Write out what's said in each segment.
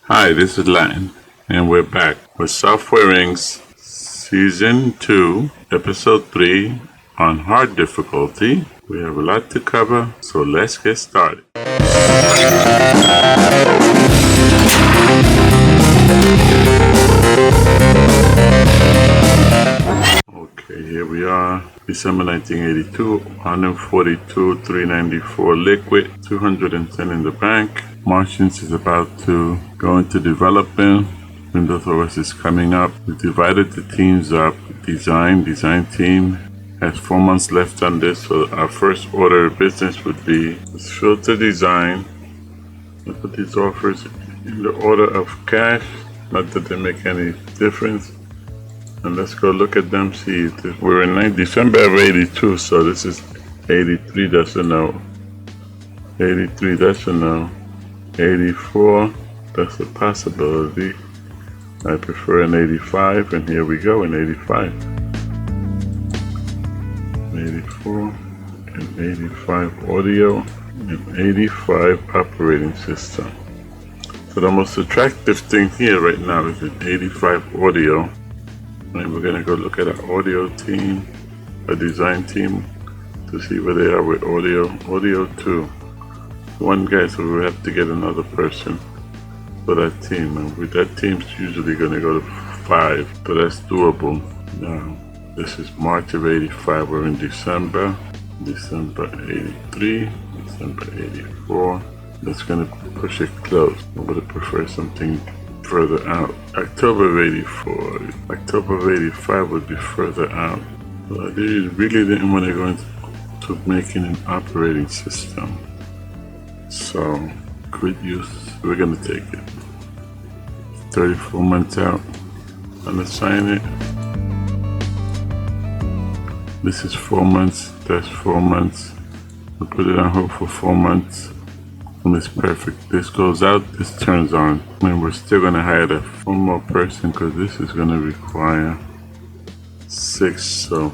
Hi, this is Latin, and we're back with Software Inc.'s Season 2, Episode 3 on Hard Difficulty. We have a lot to cover, so let's get started. Okay, here we are. December 1982, 142, 394 liquid, 210 in the bank. Martians is about to go into development. Windows OS is coming up. We divided the teams up. Design team has 4 months left on this, so our first order of business would be let's filter design. Let's put these offers in the order of cash, not that they make any difference. And let's go look at them, see. We're in December of 82, so this is 83, that's a no. 83, that's a no. 84, that's a possibility. I prefer an 85, and here we go in 85. 84, and 85 audio, and 85 operating system. So the most attractive thing here right now is an 85 audio. And we're gonna go look at our audio team, a design team, to see where they are with audio. Audio 2. One guy, so we have to get another person for that team. And with that team's usually gonna go to 5, but that's doable. Now, this is March of 85. We're in December 83, December 84. That's gonna push it close. I would prefer something further out. October of 84. October of 85 would be further out. So I really didn't want to go into making an operating system. So, quit use. We're going to take it. 34 months out. Unassign it. This is 4 months. That's 4 months. We'll put it on hold for 4 months. And it's perfect. This goes out, this turns on. And we're still going to hire one more person because this is going to require 6, so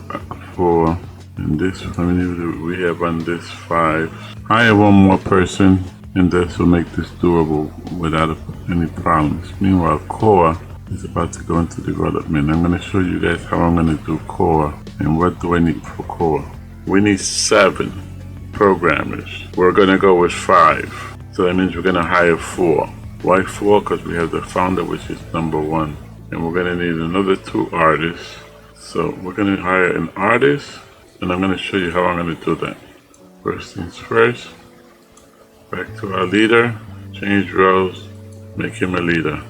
4. And this, how many do we have on this? 5. Hire one more person, and this will make this doable without any problems. Meanwhile, Core is about to go into development. I'm going to show you guys how I'm going to do Core. And what do I need for Core? We need 7 programmers. We're gonna go with 5, so that means we're gonna hire 4. Why 4? Because we have the founder, which is number 1, and we're gonna need another 2 artists. So we're gonna hire an artist, and I'm gonna show you how I'm gonna do that. First things first, back to our leader, change roles, make him a leader.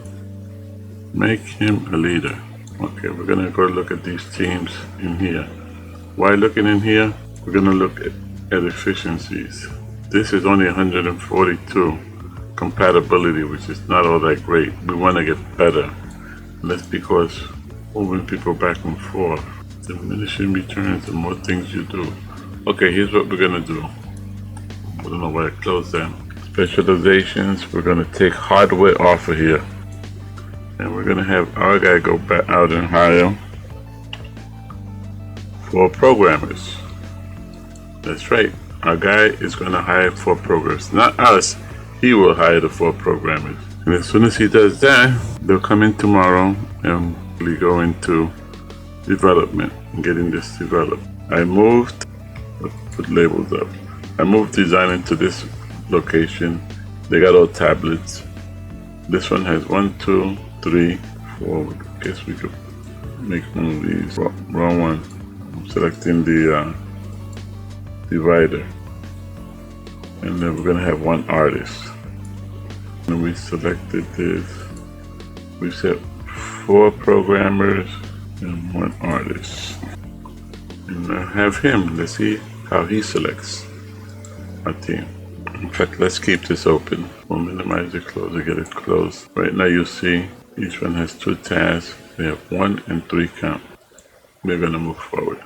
Make him a leader. Okay, we're gonna go look at these teams in here. Why looking in here? We're gonna look at efficiencies. This is only 142 compatibility, which is not all that great. We want to get better, and that's because moving people back and forth, diminishing returns, the more things you do. Okay, here's what we're gonna do. I don't know why I closed that. Specializations, we're gonna take hardware off of here, and we're gonna have our guy go back out and hire 4 programmers. That's right. Our guy is going to hire 4 programmers. Not us. He will hire the 4 programmers. And as soon as he does that, they'll come in tomorrow and we go into development and getting this developed. I moved, put labels up. I moved design into this location. They got all tablets. This one has 1, 2, 3, 4. I guess we could make one of these. Wrong one. I'm selecting the divider, and then we're gonna have 1 artist. And we selected this. We set 4 programmers and 1 artist, and I have him. Let's see how he selects our team. In fact, let's keep this open. We'll minimize it, close it, get it closed. Right now you see each one has 2 tasks. They have 1 and 3 count. We're gonna move forward,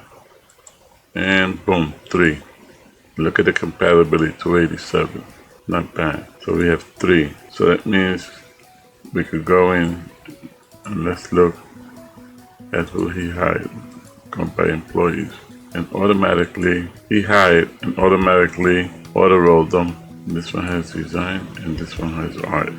and boom, 3. Look at the compatibility, 287. Not bad. So we have 3. So that means we could go in and let's look at who he hired. Come by employees. And automatically, he hired and automatically auto rolled them. This one has design and this one has art.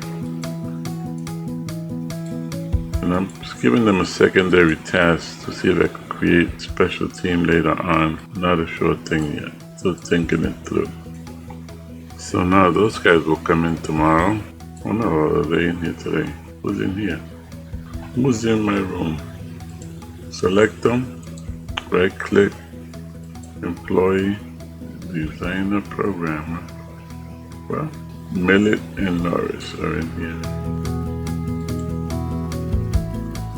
And I'm just giving them a secondary task to see if I could create a special team later on. Not a sure thing yet. Still thinking it through. So now those guys will come in tomorrow. Oh no, are they in here today? Who's in here? Who's in my room? Select them. Right click. Employee. Designer programmer. Well, Millet and Norris are in here.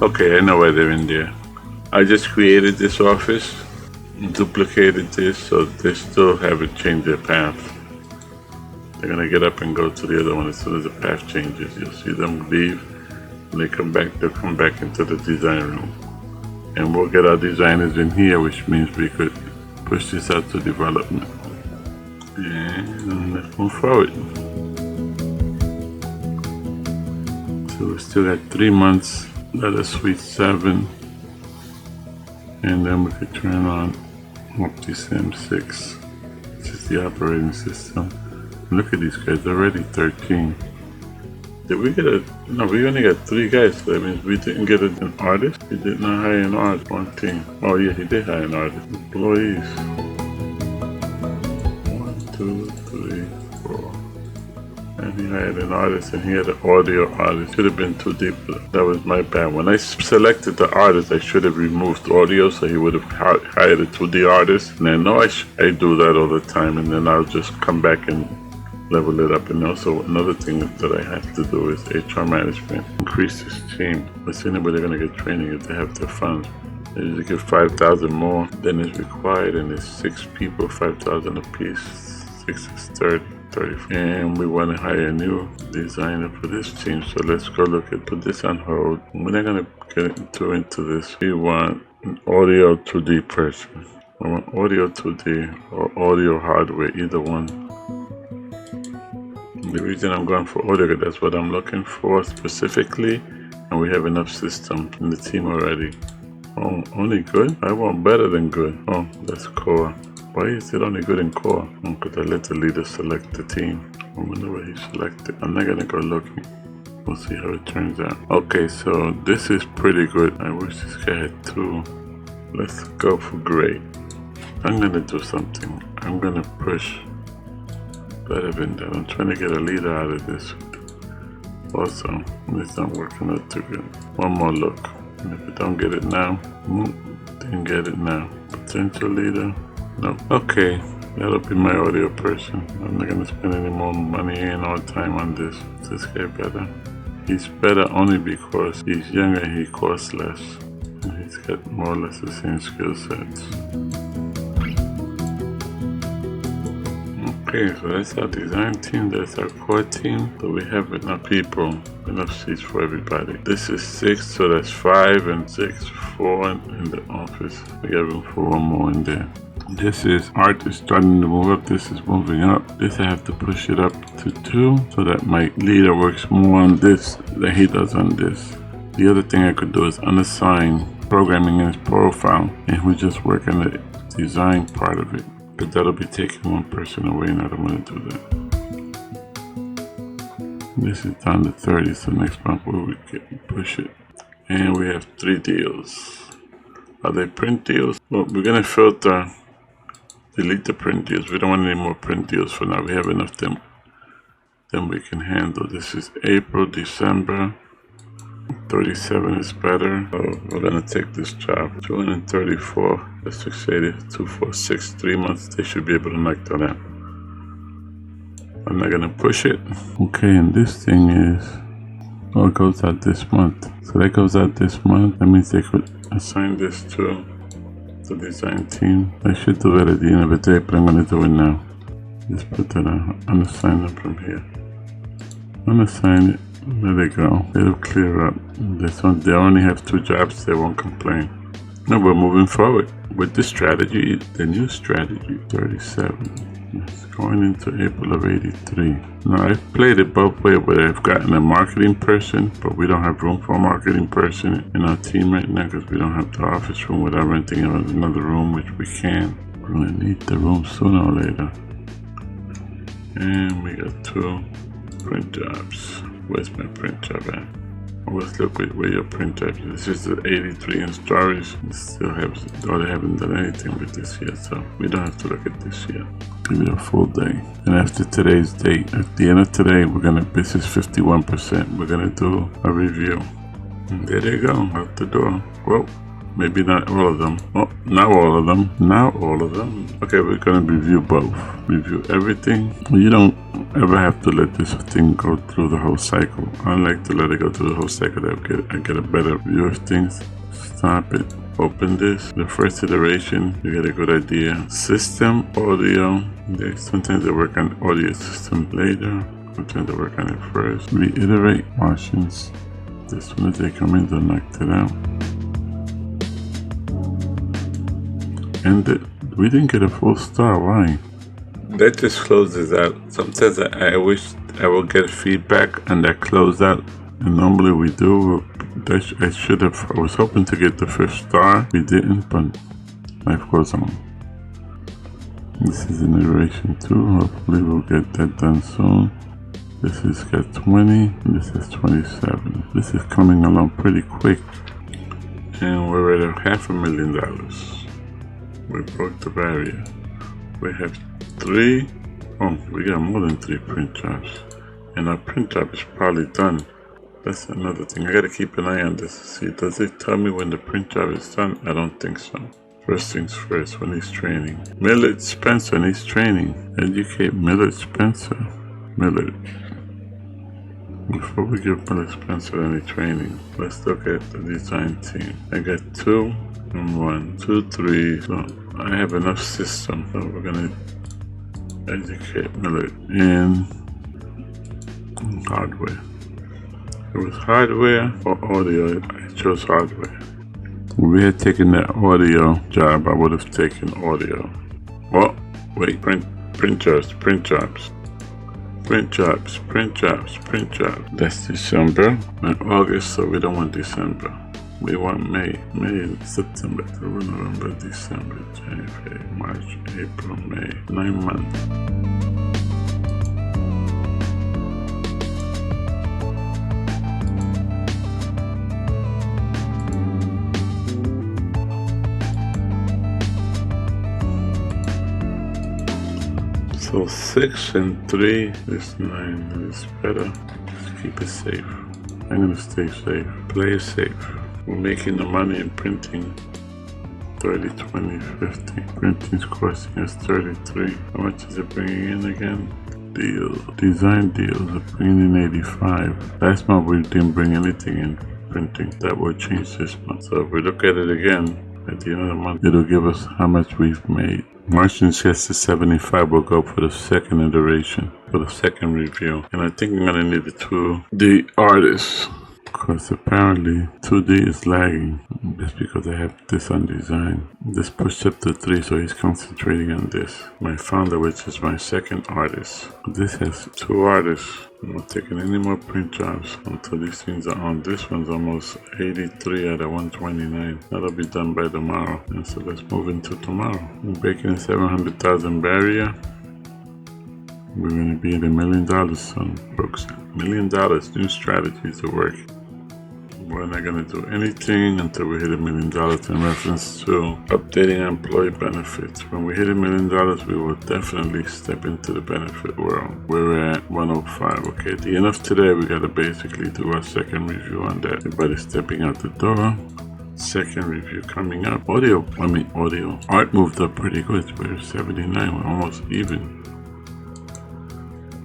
Okay, I know why they're in there. I just created this office, duplicated this, so they still haven't changed their path. They're gonna get up and go to the other one as soon as the path changes. You'll see them leave, and they'll come back into the design room. And we'll get our designers in here, which means we could push this out to development. And let's move forward. So we still got 3 months. Let us suite 7, and then we could turn on OptiSim 6, which is the operating system. Look at these guys, already 13. Did we get no, we only got 3 guys, so that means we didn't get an artist. He did not hire an artist, one team. Oh yeah, he did hire an artist. Employees. 1, 2, 3, 4. And he hired an artist, and he had an audio artist. Should have been too deep. That was my bad. When I selected the artist, I should have removed audio, so he would have hired a 2D artist. And I know I do that all the time, and then I'll just come back and level it up. And also another thing that I have to do is HR management. Increase this team. Let's see anybody gonna get training if they have their funds. They usually get 5,000 more than is required, and it's 6 people, 5,000 a piece. 6 is 30. And we want to hire a new designer for this team, so let's go put this on hold. We're not going to get into this. We want an audio 2D person. I want audio 2D or audio hardware, either one. The reason I'm going for audio, that's what I'm looking for specifically, and we have enough systems in the team already. Oh, only good? I want better than good. Oh, that's core. Why is it only good in core? Because I let the leader select the team. I wonder what he selected. I'm not gonna go looking. We'll see how it turns out. Okay, so this is pretty good. I wish this guy had 2. Let's go for great. I'm gonna do something. I'm gonna push better than that. I'm trying to get a leader out of this. Also, it's not working out too good. One more look. And if we don't get it now, didn't get it now. Potential leader. No. Okay, that'll be my audio person. I'm not gonna spend any more money and all time on this. Is this guy better? He's better only because he's younger and he costs less. And he's got more or less the same skill sets. Okay, so that's our design team, that's our core team. So we have enough people, enough seats for everybody. This is 6, so that's 5 and 6, 4 in the office. We got room for 1 more in there. This is art is starting to move up. This is moving up. This I have to push it up to 2 so that my leader works more on this than he does on this. The other thing I could do is unassign programming in his profile, and we just work on the design part of it. But that'll be taking 1 person away, and I don't want to do that. This is down to 30, so next month we can push it. And we have 3 deals. Are they print deals? Well, we're gonna filter. Delete the print deals. We don't want any more print deals for now. We have enough them we can handle. This is April, December. 37 is better. So we're gonna take this job. 234. That's 680. 246. 3 months. They should be able to knock that out. I'm not gonna push it. Okay, and this thing is, oh, it goes out this month. So that goes out this month. That means they could assign this to the design team. I should do that at the end of the day, but I'm going to do it now. Just put that on, unassign them from here. Unassign it, let it go. It'll clear up. This one, they only have 2 jobs, they won't complain. Now we're moving forward with the strategy, the new strategy, 37. It's going into April of 83. Now I've played it both ways where I've gotten a marketing person, but we don't have room for a marketing person in our team right now because we don't have the office room without renting another room, which we can. We're gonna need the room sooner or later. And we got 2 print jobs. Where's my print job at? Always look with where your print type is. This is the 83-inch storage. It still has, though they haven't done anything with this yet, so we don't have to look at this yet. Give it a full day. And after today's date, at the end of today, this is 51%. We're gonna do a review. And there they go, out the door. Well, maybe not all of them. Oh, not all of them. Not all of them. Okay, we're gonna review both. Review everything. You don't ever have to let this thing go through the whole cycle. I like to let it go through the whole cycle. I get a better view of things. Stop it. Open this. The first iteration, you get a good idea. System, audio. Sometimes they work on audio system later. Sometimes they work on it first. Reiterate Martians. As soon as they come in, they'll knock it out. And we didn't get a full star. Why? That just closes out. Sometimes I wish I will get feedback and that close out. And normally we do. I was hoping to get the 5th star. We didn't, but life goes on. This is an iteration 2. Hopefully we'll get that done soon. This has got 20. And this is 27. This is coming along pretty quick. And we're at $500,000. We broke the barrier. We have 3. Oh, we got more than 3 print jobs. And our print job is probably done. That's another thing. I gotta keep an eye on this to see. Does it tell me when the print job is done? I don't think so. First things first, when he's training. Millard Spencer needs training. Educate Millard Spencer. Millard. Before we give Millard Spencer any training, let's look at the design team. I got 2 and 1, 2, 3. So I have enough system. So we're gonna educate Millard in hardware. It was hardware or audio. I chose hardware. If we had taken that audio job, I would have taken audio. Oh, wait, print jobs. That's December and August, so we don't want December. We want May, September, October, November, December, January, March, April, May. 9 months. So 6 and 3 is 9. It's better. Just keep it safe. I'm gonna stay safe. Play it safe. We're making the money in printing. 30, 20, 50. Printing's costing us 33. How much is it bringing in again? Deals. Design deals are bringing in 85. Last month we didn't bring anything in printing. That will change this month. So if we look at it again, at the end of the month, it'll give us how much we've made. Martians gets to 75. We'll go for the second iteration, for the second review. And I think I'm gonna need the 2D artists, because apparently 2D is lagging. Just because I have this on design. This pushed up to 3, so he's concentrating on this. My founder, which is my second artist. This has 2 artists. I'm not taking any more print jobs until these things are on. This one's almost 83 out of 129. That'll be done by tomorrow. And so let's move into tomorrow. We're breaking a 700,000 barrier. We're going to be at $1 million soon, folks. $1 million, new strategies to work. We're not going to do anything until we hit $1 million in reference to updating employee benefits. When we hit $1 million, we will definitely step into the benefit world. We're at 105. Okay, at the end of today, we got to basically do our second review on that. Everybody's stepping out the door. Second review coming up. Audio. Art moved up pretty good. We're 79. We're almost even.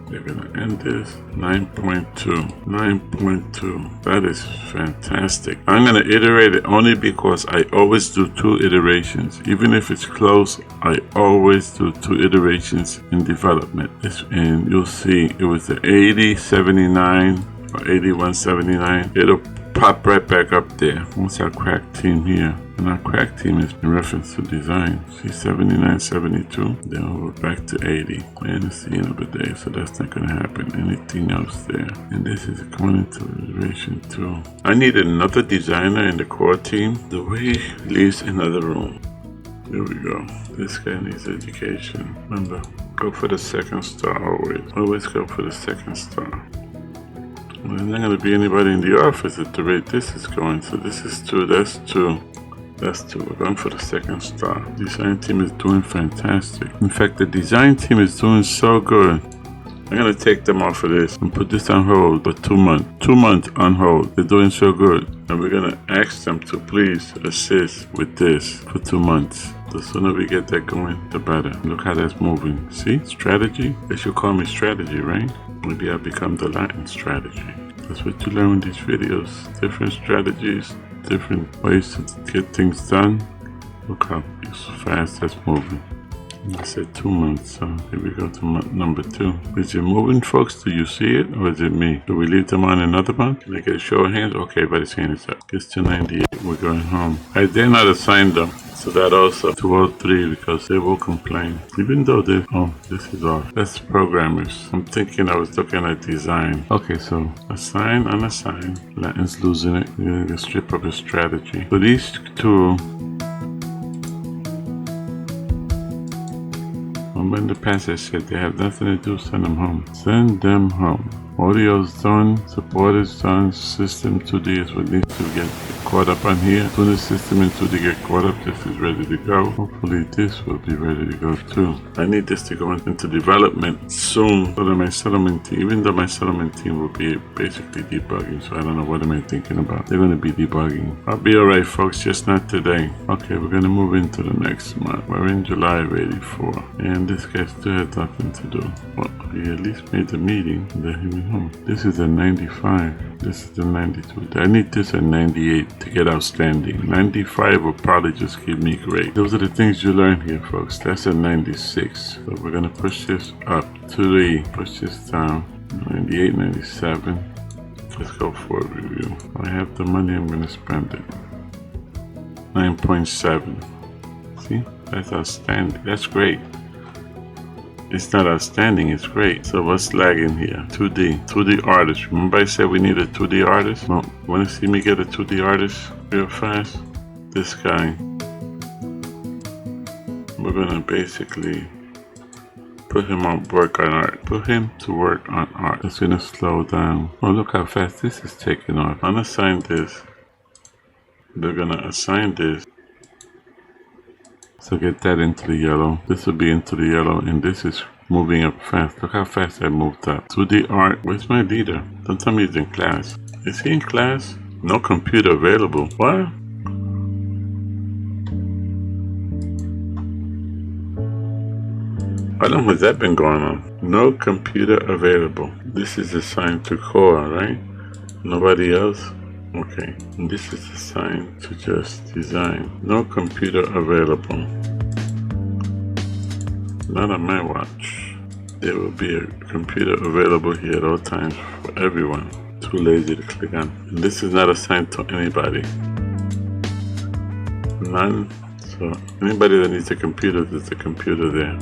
We're gonna end this 9.2. 9.2. That is fantastic. I'm gonna iterate it only because I always do 2 iterations. Even if it's close, I always do 2 iterations in development. And you'll see it was the 80, 79 or 81, 79. It'll pop right back up there. What's our crack team here? And our crack team is in reference to design. See 79, 72. Then we're back to 80. And it's the end of the day, so that's not gonna happen. Anything else there. And this is going into iteration 2. I need another designer in the core team. The way leaves another room. Here we go. This guy needs education. Remember, go for the second star always. Always go for the second star. There's not going to be anybody in the office at the rate this is going. So this is 2, that's 2. That's 2. We're going for the second star. Design team is doing fantastic. In fact, the design team is doing so good. I'm going to take them off of this and put this on hold for 2 months. 2 months on hold. They're doing so good. And we're going to ask them to please assist with this for 2 months. The sooner we get that going, the better. Look how that's moving. See? Strategy? They should call me strategy, right? Maybe I'll become the Latin strategy. That's what you learn in these videos. Different strategies, different ways to get things done. Look how fast that's moving. I said 2 months, so here we go to month number 2. Is it moving, folks? Do you see it, or is it me? Do we leave them on another month? Can I get a show of hands? Okay, everybody's hand is up. Gets to 98. We're going home. I did not assign them, so that also 203 because they will complain. Even though they, oh, this is off. That's programmers. I'm thinking I was looking at design. Okay, so assign, unassign. Latin's losing it. We're gonna strip up his strategy. So these two. In the past I said they have nothing to do, send them home. Send them home. Audio's done, support is done, system 2D is what needs to get caught up on here. As soon as system and 2D get caught up, this is ready to go. Hopefully this will be ready to go too. I need this to go into development soon so that my settlement team, even though my settlement team will be basically debugging, so I don't know what am I thinking about. They're going to be debugging. I'll be alright folks, just not today. Okay, we're going to move into the next month. We're in July of 84 and this guy still had nothing to do. Well, he at least made the meeting and then he went home. This is a 95. This is the 92. I need this at 98 to get outstanding. 95 will probably just give me great. Those are the things you learn here, folks. That's a 96. So we're going to push this up to 3. Push this down. 98, 97. Let's go for a review. I have the money, I'm going to spend it. 9.7. See? That's outstanding. That's great. It's not outstanding, it's great. So what's lagging here? 2D artist. Remember I said we need a 2D artist? Well, want to see me get a 2D artist real fast? This guy. We're gonna basically put him on work on art. Put him to work on art. It's gonna slow down. Oh, look how fast this is taking off. Unassign this. They're gonna assign this. So get that into the yellow. This will be into the yellow, and this is moving up fast. Look how fast I moved up. 2D art. Where's my leader? Don't tell me he's in class. Is he in class? No computer available. What? How long has that been going on? No computer available. This is assigned to core, right? Nobody else? Okay, and this is assigned to just design. No computer available. Not on my watch. There will be a computer available here at all times for everyone. Too lazy to click on. And this is not assigned to anybody. None. So anybody that needs a computer, there's a computer there.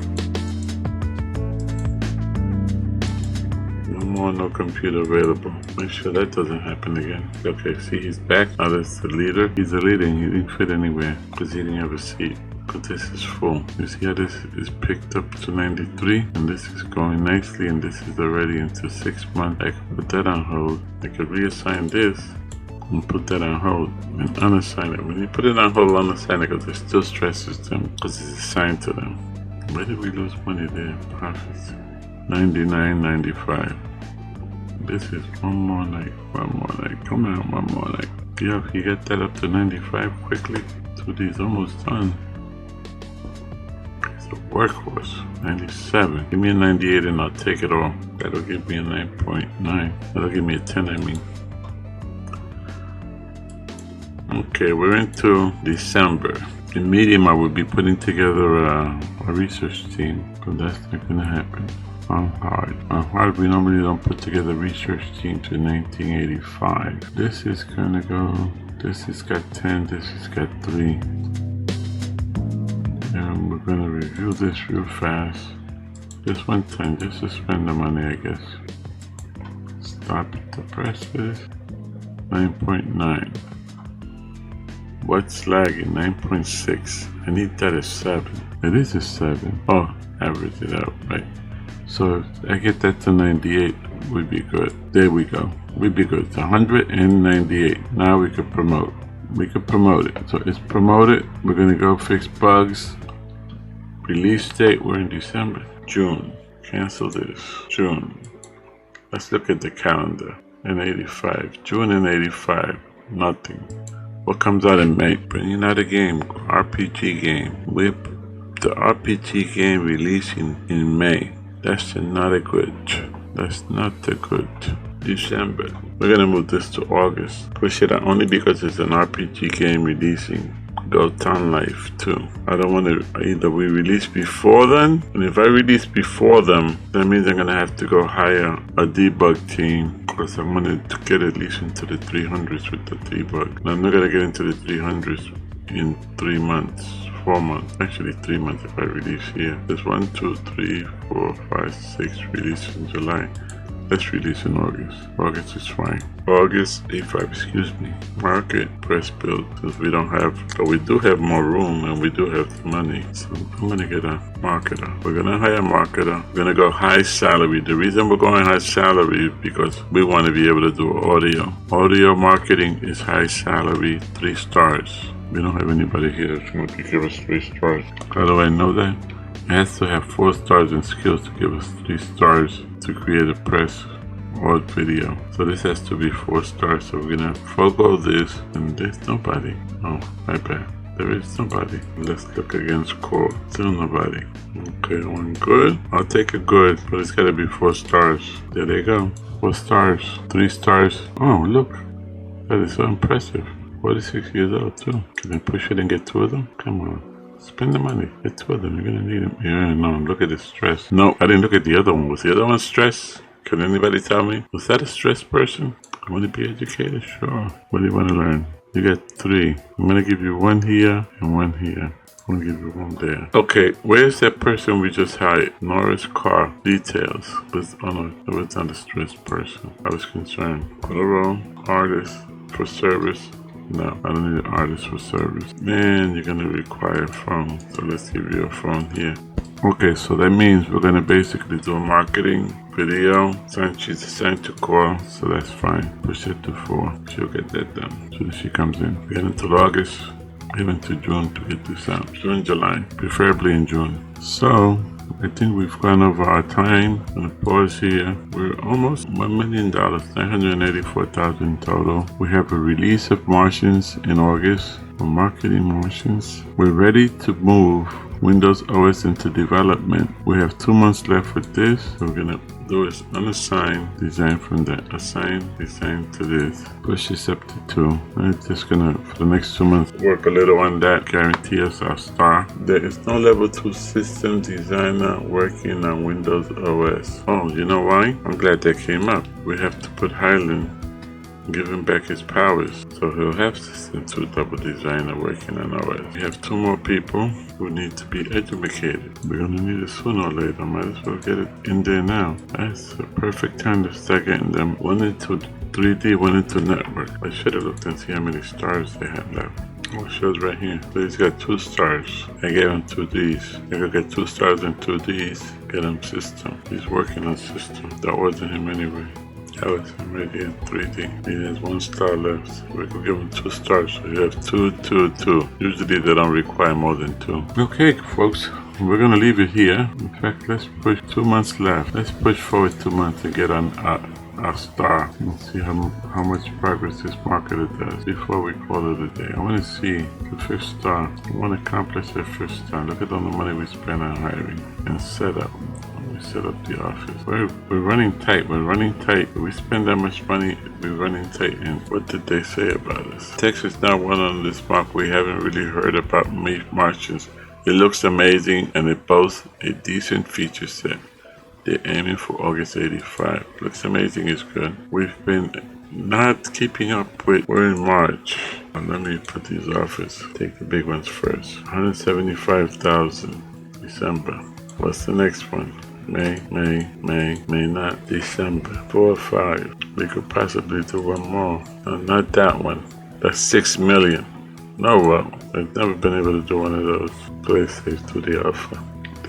No computer available. Make sure that doesn't happen again. Okay, see, he's back. Now that's the leader. He's the leader and he didn't fit anywhere because he didn't have a seat. But this is full. You see how this is picked up to 93? And this is going nicely, and this is already into 6 months. I can put that on hold. I could reassign this and put that on hold and unassign it. When you put it on hold, unassign it because it still stresses them because it's assigned to them. Where did we lose money there? Profits. 99, 95. This is one more night. Come on, one more night. Yeah, if you get that up to 95 quickly, 2D's almost done. It's a workhorse. 97. Give me a 98 and I'll take it all. That'll give me a 9.9. That'll give me a 10, I mean. Okay, we're into December. In medium, I will be putting together a research team, but that's not gonna happen. On hard, we normally don't put together research teams in 1985. This is gonna go, this has got 10, this has got 3. And we're gonna review this real fast. This 110, just to spend the money, I guess. Stop the presses. 9.9. What's lagging? 9.6. I need that at 7. It is a 7. Oh, average it out, right? So if I get that to 98, we'd be good. There we go. we'd be good. It's 198. Now we could promote. We could promote it. So it's promoted. We're gonna go fix bugs. Release date, we're in December. June. Cancel this. June. Let's look at the calendar. In 85. June in 85. Nothing. What comes out in May? Bringing out a game. RPG game. With the RPG game releasing in May. That's not a good. That's not a good. December. We're gonna move this to August. Push it out only because it's an RPG game releasing. Go Town Life 2. I don't want to either we release before then, and if I release before them, that means I'm gonna have to go hire a debug team because I wanted to get at least into the 300s with the debug. And I'm not gonna get into the 300s in 3 months. 4 months, actually 3 months if I release here. There's 1, 2, 3, 4, 5, 6 release in July. Let's release in August. August is fine. August 85, excuse me. Market, press build, because we don't have, but we do have more room and we do have the money. So I'm gonna get a marketer. We're gonna hire a marketer. We're gonna go high salary. The reason we're going high salary is because we want to be able to do audio. Audio marketing is high salary, 3 stars. We don't have anybody here that's going to give us 3 stars. How do I know that? It has to have 4 stars in skills to give us 3 stars to create a press or video. So this has to be 4 stars. So we're gonna forego this, and there's nobody. Oh, my bad. There is somebody. Let's look against core. Still nobody. Okay, 1 good. I'll take a good, but it's gotta be 4 stars. There they go. 4 stars. 3 stars. Oh, look. That is so impressive. 46 years old too. Can I push it and get 2 of them? Come on. Spend the money. Get 2 of them. You're gonna need them. Yeah, no, look at the stress. No, I didn't look at the other one. Was the other one stress? Can anybody tell me? Was that a stressed person? I want to be educated? Sure. What do you want to learn? You got 3. I'm gonna give you 1 here and 1 here. I'm gonna give you 1 there. Okay, where's that person we just hired? Norris Car Details. Oh no, it was not a stressed person. I was concerned. Photo artist for service. No, I don't need an artist for service. Man, you're gonna require a phone. So let's give you a phone here. Okay, so that means we're gonna basically do a marketing video. She's assigned to call, so that's fine. Push it to 4. She'll get that done as soon as she comes in. Get into August, even to June to get this out. June, July, preferably in June. So I think we've gone over our time. I'm gonna pause here. We're almost $1 million, $984,000 total. We have a release of Martians in August. We're marketing Martians. We're ready to move Windows OS into development. We have 2 months left with this. So we're gonna do is unassign design from that. Assign design to this. Push this up to 2. I'm just gonna, for the next 2 months, work a little on that. Guarantee us our star. There is no level 2 system designer working on Windows OS. Oh, you know why? I'm glad that came up. We have to put Highland, give him back his powers. So he'll have system 2 double designer working on OS. We have 2 more people who need to be educated. We're gonna need it sooner or later. Might as well get it in there now. That's a perfect time to start getting them 1 into 3D, 1 into network. I should have looked and see how many stars they had left. Oh, it shows right here. So he's got 2 stars. I gave him 2 Ds. I could get 2 stars and 2 Ds. Get him system. He's working on system. That wasn't him anyway. That was him right here in 3D. He has 1 star left. So we could give him 2 stars. So you have 2, 2, 2. Usually they don't require more than 2. Okay, folks. We're gonna leave it here. In fact, let's push 2 months left. Let's push forward 2 months and get on our star and see how much progress this marketer does before we call it a day. I want to see the 5th star. I want to accomplish that 5th star. Look at all the money we spend on hiring and setup. We set up the office. We're running tight. We're running tight. If we spend that much money, we're running tight. And what did they say about us? Text is not one on this mark. We haven't really heard about Martians. It looks amazing and it boasts a decent feature set. They're aiming for August 85. Looks amazing is good. We've been not keeping up with, we're in March. Let me put these offers. Take the big ones first. 175,000 December. What's the next one? May not. December. 4 or 5. We could possibly do 1 more. No, not that one. That's 6 million. No, well, I've never been able to do one of those. Play safe to the offer.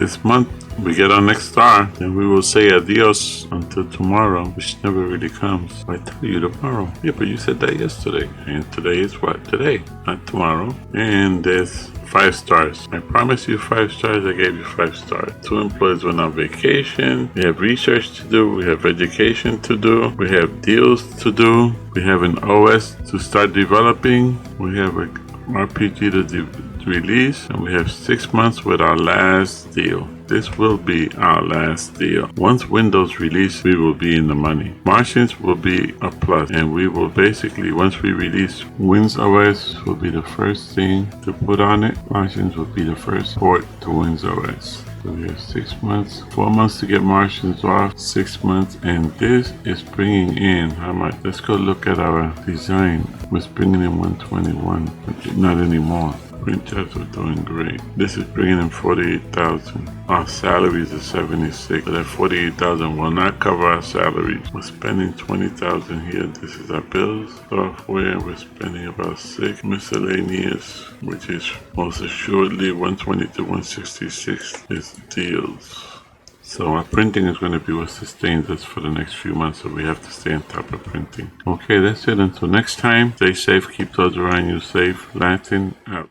this month we get our next star, and we will say adios until tomorrow, which never really comes. I tell you tomorrow. Yeah, but you said that yesterday. And today is what? Today, not tomorrow. And there's 5 stars. I promised you 5 stars. I gave you 5 stars. 2 employees went on vacation. We have research to do. We have education to do. We have deals to do. We have an OS to start developing. We have a RPG to release, and we have 6 months with our last deal. This will be our last deal. Once Windows release, we will be in the money. Martians will be a plus, and we will basically, once we release Windows OS, will be the first thing to put on it. Martians will be the first port to Windows OS. So we have 6 months, 4 months to get Martians off, 6 months, and this is bringing in how much? Let's go look at our design. It's bringing in 121, but not anymore. Print jobs are doing great. This is bringing in 48,000. Our salaries are 76. So that 48,000 will not cover our salaries. We're spending 20,000 here. This is our bills. Software, we're spending about 6. Miscellaneous, which is most assuredly 120 to 166 is deals. So our printing is going to be what sustains us for the next few months, so we have to stay on top of printing. Okay, that's it. Until next time, stay safe, keep those around you safe. Latin out.